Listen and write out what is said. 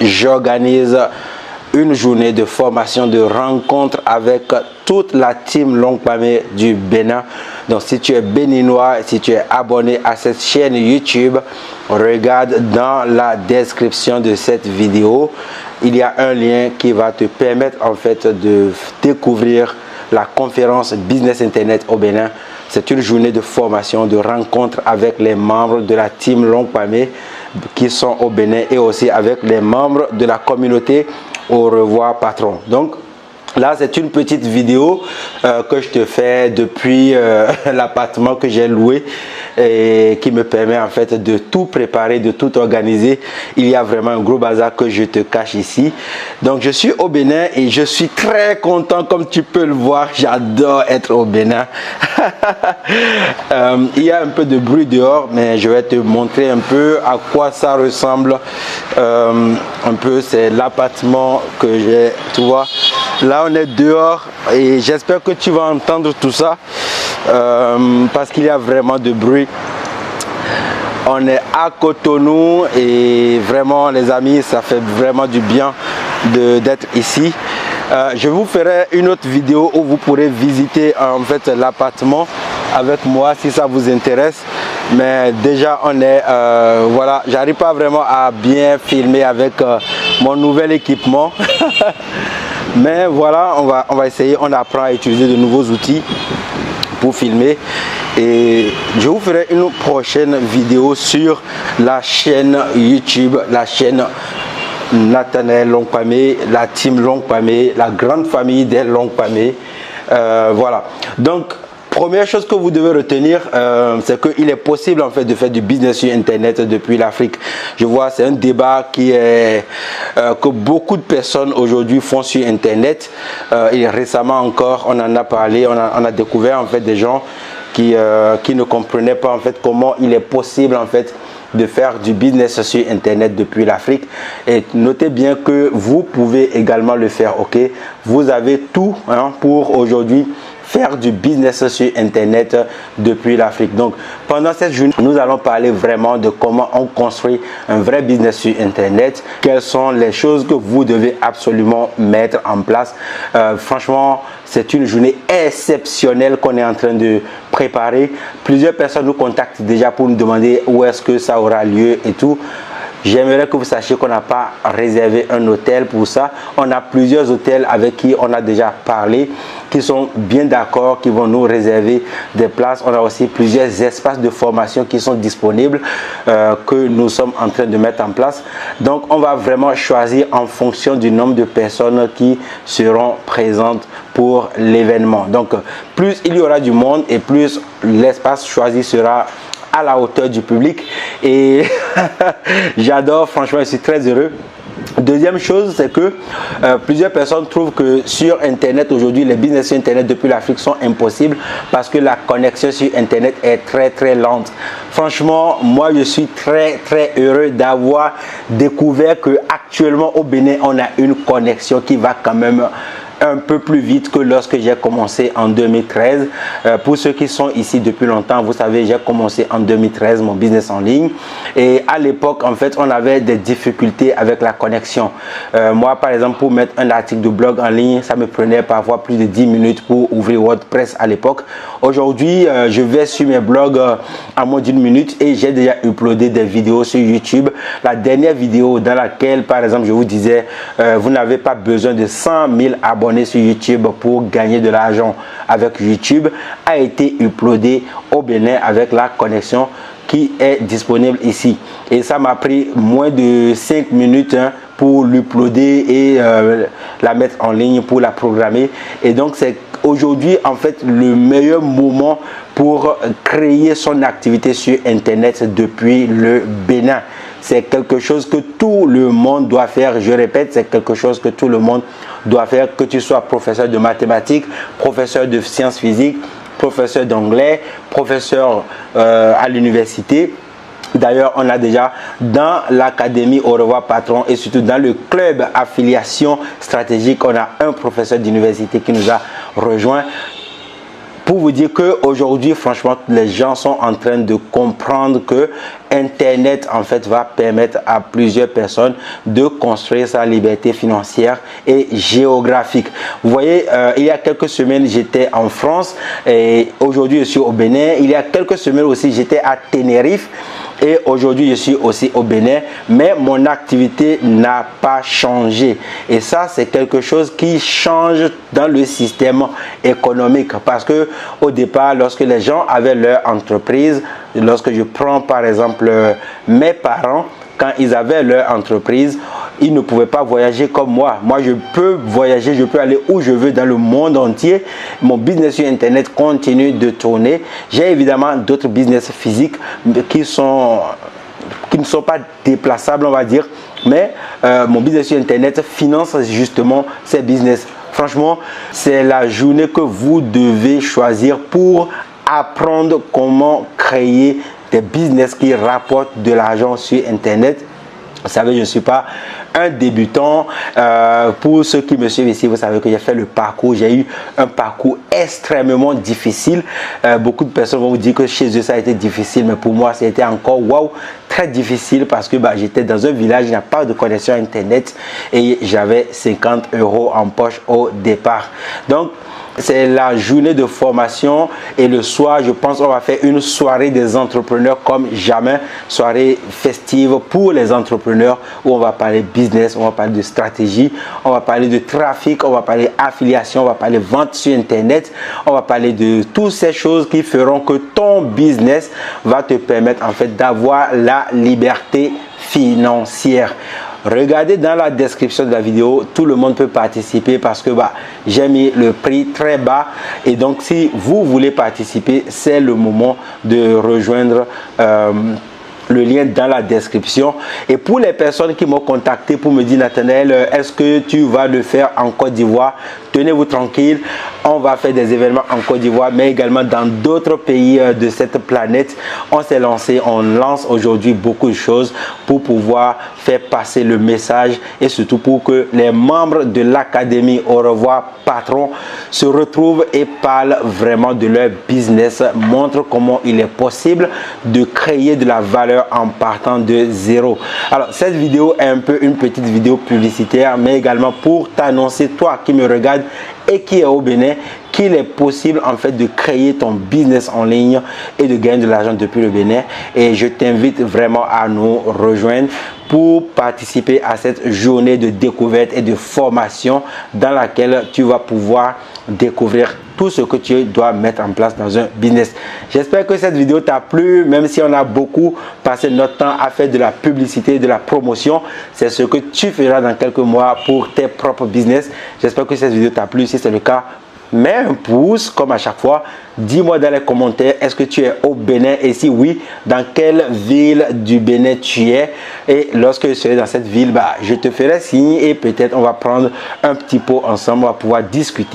j'organise une journée de formation, de rencontre avec toute la team Longue Pamé du Bénin. Donc si tu es béninois, si tu es abonné à cette chaîne YouTube, regarde dans la description de cette vidéo. Il y a un lien qui va te permettre en fait de découvrir la conférence Business Internet au Bénin. C'est une journée de formation, de rencontre avec les membres de la team Longue Pamé qui sont au Bénin et aussi avec les membres de la communauté Au revoir patron. Donc là, c'est une petite vidéo que je te fais depuis l'appartement que j'ai loué et qui me permet en fait de tout préparer, de tout organiser. Il y a vraiment un gros bazar que je te cache ici. Donc je suis au Bénin et je suis très content, comme tu peux le voir. J'adore être au Bénin. Il y a un peu de bruit dehors, mais je vais te montrer un peu à quoi ça ressemble. Un peu, c'est l'appartement que j'ai, tu vois. Là, on est dehors et j'espère que tu vas entendre tout ça parce qu'il y a vraiment de bruit. On est à Cotonou et vraiment, les amis, ça fait vraiment du bien d'être ici. Je vous ferai une autre vidéo où vous pourrez visiter en fait l'appartement avec moi si ça vous intéresse. Mais déjà on est voilà, j'arrive pas vraiment à bien filmer avec mon nouvel équipement. Mais voilà, on va essayer, on apprend à utiliser de nouveaux outils pour filmer. Et je vous ferai une prochaine vidéo sur la chaîne YouTube, la chaîne Nathanaël Longue Pamé, la team Longue Pamé, la grande famille des Longue Pamé. Voilà. Donc, première chose que vous devez retenir, c'est qu'il est possible en fait de faire du business sur Internet depuis l'Afrique. Je vois, c'est un débat qui est que beaucoup de personnes aujourd'hui font sur Internet. Et récemment encore, on en a parlé, on a découvert en fait des gens qui ne comprenaient pas en fait comment il est possible en fait de faire du business sur Internet depuis l'Afrique. Et notez bien que vous pouvez également le faire, ok? Vous avez tout pour aujourd'hui faire du business sur Internet depuis l'Afrique. Donc, pendant cette journée, nous allons parler vraiment de comment on construit un vrai business sur Internet. Quelles sont les choses que vous devez absolument mettre en place. Franchement, c'est une journée exceptionnelle qu'on est en train de préparer. Plusieurs personnes nous contactent déjà pour nous demander où est-ce que ça aura lieu et tout. J'aimerais que vous sachiez qu'on n'a pas réservé un hôtel pour ça. On a plusieurs hôtels avec qui on a déjà parlé, qui sont bien d'accord, qui vont nous réserver des places. On a aussi plusieurs espaces de formation qui sont disponibles, que nous sommes en train de mettre en place. Donc, on va vraiment choisir en fonction du nombre de personnes qui seront présentes pour l'événement. Donc, plus il y aura du monde et plus l'espace choisi sera à la hauteur du public. Et j'adore, franchement, je suis très heureux. Deuxième chose, c'est que plusieurs personnes trouvent que sur Internet aujourd'hui, les business sur Internet depuis l'Afrique sont impossibles parce que la connexion sur Internet est très lente. Franchement, moi je suis très heureux d'avoir découvert que actuellement au Bénin, on a une connexion qui va quand même un peu plus vite que lorsque j'ai commencé en 2013. Pour ceux qui sont ici depuis longtemps, vous savez, j'ai commencé en 2013 mon business en ligne. Et à l'époque, en fait, on avait des difficultés avec la connexion. Moi, par exemple, pour mettre un article de blog en ligne, ça me prenait parfois plus de 10 minutes pour ouvrir WordPress à l'époque. Aujourd'hui, je vais sur mes blogs en moins d'une minute et j'ai déjà uploadé des vidéos sur YouTube. La dernière vidéo dans laquelle, par exemple, je vous disais, vous n'avez pas besoin de 100 000 abonnés sur YouTube pour gagner de l'argent avec YouTube, a été uploadé au Bénin avec la connexion qui est disponible ici. Et ça m'a pris moins de 5 minutes pour l'uploader et la mettre en ligne, pour la programmer. Et donc c'est aujourd'hui en fait le meilleur moment pour créer son activité sur Internet depuis le Bénin. C'est quelque chose que tout le monde doit faire. Je répète, c'est quelque chose que tout le monde doit faire, que tu sois professeur de mathématiques, professeur de sciences physiques, professeur d'anglais, professeur à l'université. D'ailleurs, on a déjà dans l'académie Au revoir patron et surtout dans le club affiliation stratégique, on a un professeur d'université qui nous a rejoint. pour vous dire qu'aujourd'hui, franchement, les gens sont en train de comprendre que Internet, en fait, va permettre à plusieurs personnes de construire sa liberté financière et géographique. Vous voyez, il y a quelques semaines, j'étais en France et aujourd'hui, je suis au Bénin. Il y a quelques semaines aussi, j'étais à Tenerife. Et aujourd'hui, je suis aussi au Bénin, mais mon activité n'a pas changé. Et ça, c'est quelque chose qui change dans le système économique. Parce que au départ, lorsque les gens avaient leur entreprise, lorsque je prends par exemple mes parents, quand ils avaient leur entreprise, ils ne pouvaient pas voyager comme moi. Moi, je peux voyager, je peux aller où je veux dans le monde entier. Mon business sur Internet continue de tourner. J'ai évidemment d'autres business physiques qui ne sont pas déplaçables, on va dire. Mais mon business sur Internet finance justement ces business. Franchement, c'est la journée que vous devez choisir pour apprendre comment créer des business qui rapportent de l'argent sur Internet. Vous savez, je ne suis pas un débutant. Pour ceux qui me suivent ici, vous savez que j'ai fait le parcours. J'ai eu un parcours extrêmement difficile. Beaucoup de personnes vont vous dire que chez eux, ça a été difficile. Mais pour moi, c'était encore très difficile parce que j'étais dans un village, il n'y a pas de connexion Internet et j'avais 50 € en poche au départ. Donc, c'est la journée de formation et le soir, je pense qu'on va faire une soirée des entrepreneurs comme jamais, soirée festive pour les entrepreneurs où on va parler business, on va parler de stratégie, on va parler de trafic, on va parler affiliation, on va parler vente sur Internet, on va parler de toutes ces choses qui feront que ton business va te permettre en fait d'avoir la liberté financière. Regardez dans la description de la vidéo, tout le monde peut participer parce que j'ai mis le prix très bas et donc si vous voulez participer, c'est le moment de rejoindre le lien dans la description. Et pour les personnes qui m'ont contacté pour me dire Nathanaël, est-ce que tu vas le faire en Côte d'Ivoire? Tenez-vous tranquille, on va faire des événements en Côte d'Ivoire, mais également dans d'autres pays de cette planète. On s'est lancé, on lance aujourd'hui beaucoup de choses pour pouvoir faire passer le message et surtout pour que les membres de l'académie Au revoir patron se retrouvent et parlent vraiment de leur business, montrent comment il est possible de créer de la valeur en partant de zéro. Alors cette vidéo est un peu une petite vidéo publicitaire, mais également pour t'annoncer, toi qui me regardes et qui est au Bénin, qu'il est possible en fait de créer ton business en ligne et de gagner de l'argent depuis le Bénin. Et je t'invite vraiment à nous rejoindre pour participer à cette journée de découverte et de formation dans laquelle tu vas pouvoir découvrir tout ce que tu dois mettre en place dans un business. J'espère que cette vidéo t'a plu, même si on a beaucoup passé notre temps à faire de la publicité, de la promotion. C'est ce que tu feras dans quelques mois pour tes propres business. J'espère que cette vidéo t'a plu. Si c'est le cas, mets un pouce comme à chaque fois. Dis-moi dans les commentaires, est-ce que tu es au Bénin et si oui, dans quelle ville du Bénin tu es? Et lorsque je serai dans cette ville, je te ferai signe et peut-être on va prendre un petit pot ensemble, on va pouvoir discuter.